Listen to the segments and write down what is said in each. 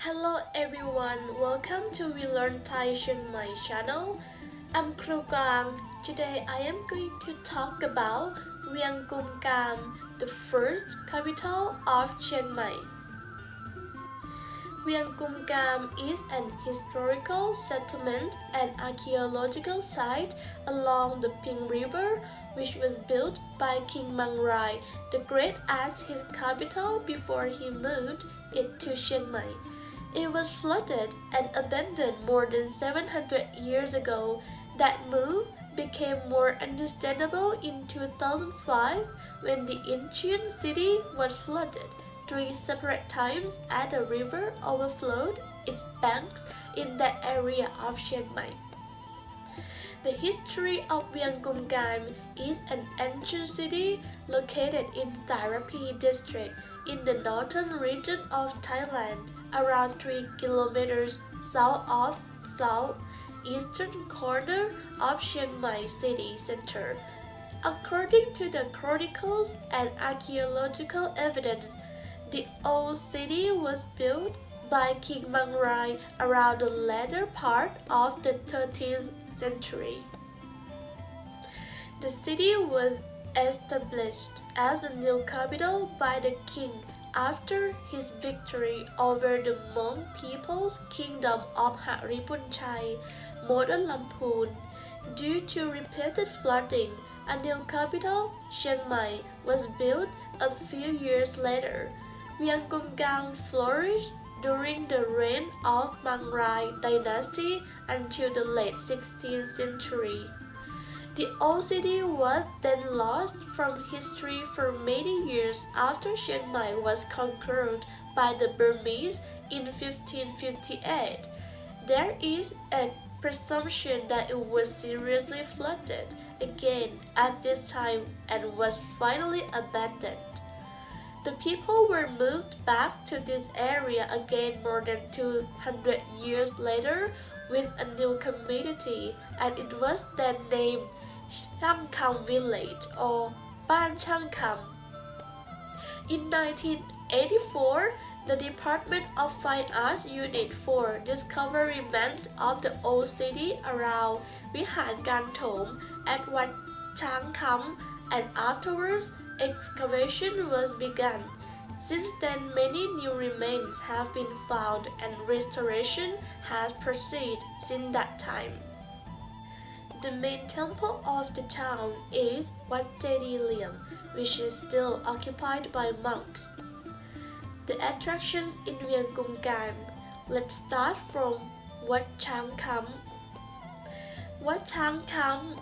Hello everyone, welcome to We Learn Thai Chiang Mai channel. I'm Kru Kang. Today I am going to talk about Wiang Kum Kam, the first capital of Chiang Mai. Wiang Kum Kam is an historical settlement and archaeological site along the Ping River, which was built by King Mang Rai the Great as his capital before he moved it to Chiang Mai. It was flooded and abandoned more than 700 years ago. That move became more understandable in 2005 when the ancient city was flooded 3 separate times as the river overflowed its banks in that area of Chiang Mai. The history of Wiang Kum Kam is an ancient city located in Sarapi district in the northern region of Thailand, around 3 kilometers south of southeastern corner of Chiang Mai city center. According to the chronicles and archaeological evidence, the old city was built by King Mang Rai around the latter part of the 13th century. The city was established as a new capital by the king after his victory over the Hmong People's Kingdom of Haripunchai, modern Lamphun. Due to repeated flooding, a new capital, Chiang Mai, was built a few years later. Wiang Kum Kam flourished during the reign of Mang Rai dynasty until the late 16th century. The old city was then lost from history for many years after Chiang Mai was conquered by the Burmese in 1558. There is a presumption that it was seriously flooded again at this time and was finally abandoned. The people were moved back to this area again more than 200 years later with a new community, and it was then named Chiang Kam Village or Ban Chiang Kam. In 1984, the Department of Fine Arts Unit 4 discoverment of the old city around Vihan Gan Thom at Wat Chang Kam, and afterwards excavation was begun. Since then, many new remains have been found and restoration has proceeded since that time. The main temple of the town is Wat Jedi Liam, which is still occupied by monks. The attractions in Wiang Kum Kam. Let's start from Wat Chang Kam. Wat Chang Kam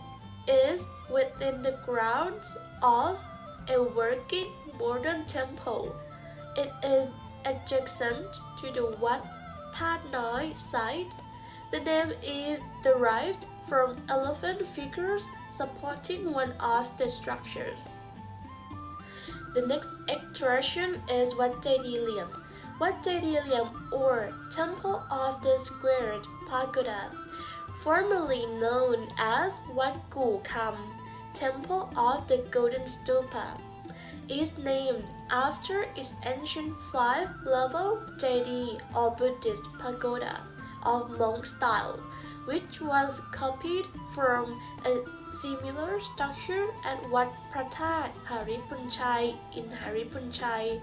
is within the grounds of a working modern temple. It is adjacent to the Wat Tha Noi site. The name is derived from elephant figures supporting one of the structures. The next attraction is Wat Jedi Liam. Wat Jedi Liam, or Temple of the Squared Pagoda, formerly known as Wat Kum Kam, Temple of the Golden Stupa, is named after its ancient 5-level Jedi or Buddhist pagoda of monk style, which was copied from a similar structure at Wat Prathat Haripunchai in Haripunchai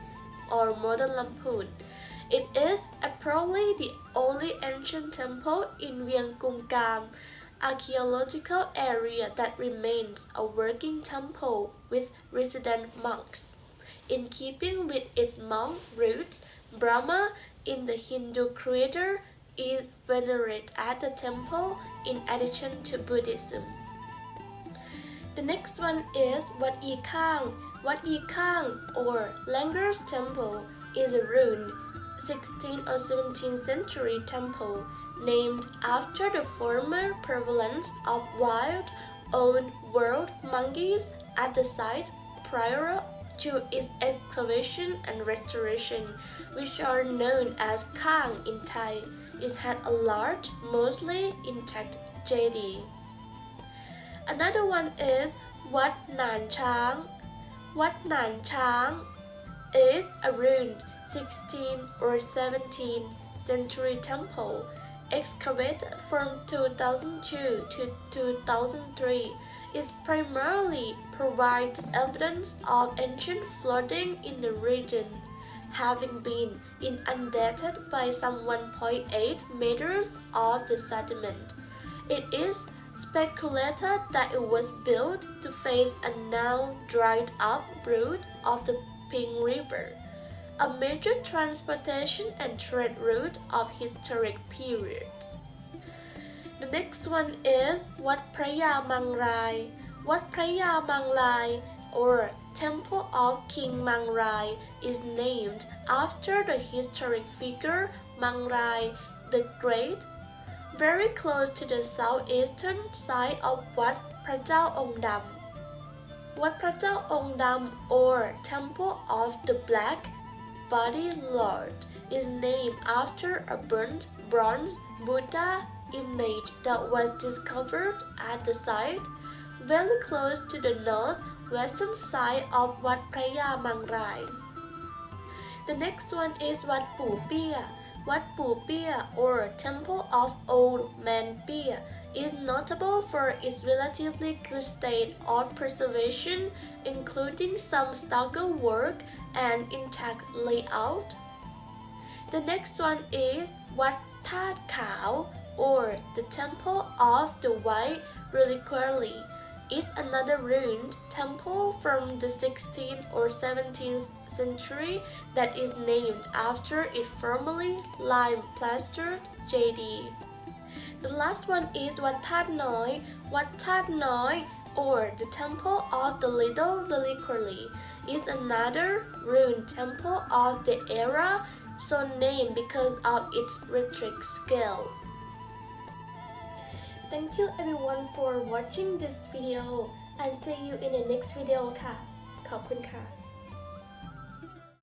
or modern Lamphun. It is probably the only ancient temple in Wiang Kum Kam archaeological area that remains a working temple with resident monks. In keeping with its monk roots, Brahma in the Hindu creator is venerated at the temple in addition to Buddhism. The next one is Wat Yi Khang. Wat Yi Khang, or Langer's Temple, is a ruined 16th or 17th century temple named after the former prevalence of wild old world monkeys at the site prior to its excavation and restoration, which are known as Khang in Thai. It had a large, mostly intact jedi. Another one is Wat Nan Chang. Wat Nan Chang is a ruined 16th or 17th century temple, excavated from 2002 to 2003, it primarily provides evidence of ancient flooding in the region, having been inundated by some 1.8 meters of the sediment. It is speculated that it was built to face a now dried-up route of the Ping River, a major transportation and trade route of historic periods. The next one is Wat Phra Mang Rai. Wat Phra Mang Rai, or Temple of King Mang Rai, is named after the historic figure Mang Rai the Great, very close to the southeastern side of Wat Phra Chao Ong Dam. Wat Phra Chao Ong Dam, or Temple of the Black Body Lord, is named after a burnt bronze Buddha image that was discovered at the site, very close to the northwestern side of Wat Phra Mang Rai. The next one is Wat Pu Pia. Wat Pu Pia, or Temple of Old Man Pia, is notable for its relatively good state of preservation, including some stucco work and intact layout. The next one is Wat That Khao, or the Temple of the White Reliquary, is another ruined temple from the 16th or 17th century that is named after its formerly lime-plastered JD. The last one is Wat That Noi. Wat That Noi, or the Temple of the Little Reliquary, is another ruined temple of the era, so named because of its rhetoric scale. Thank you everyone for watching this video and see you in the next video ค่ะ ขอบคุณค่ะ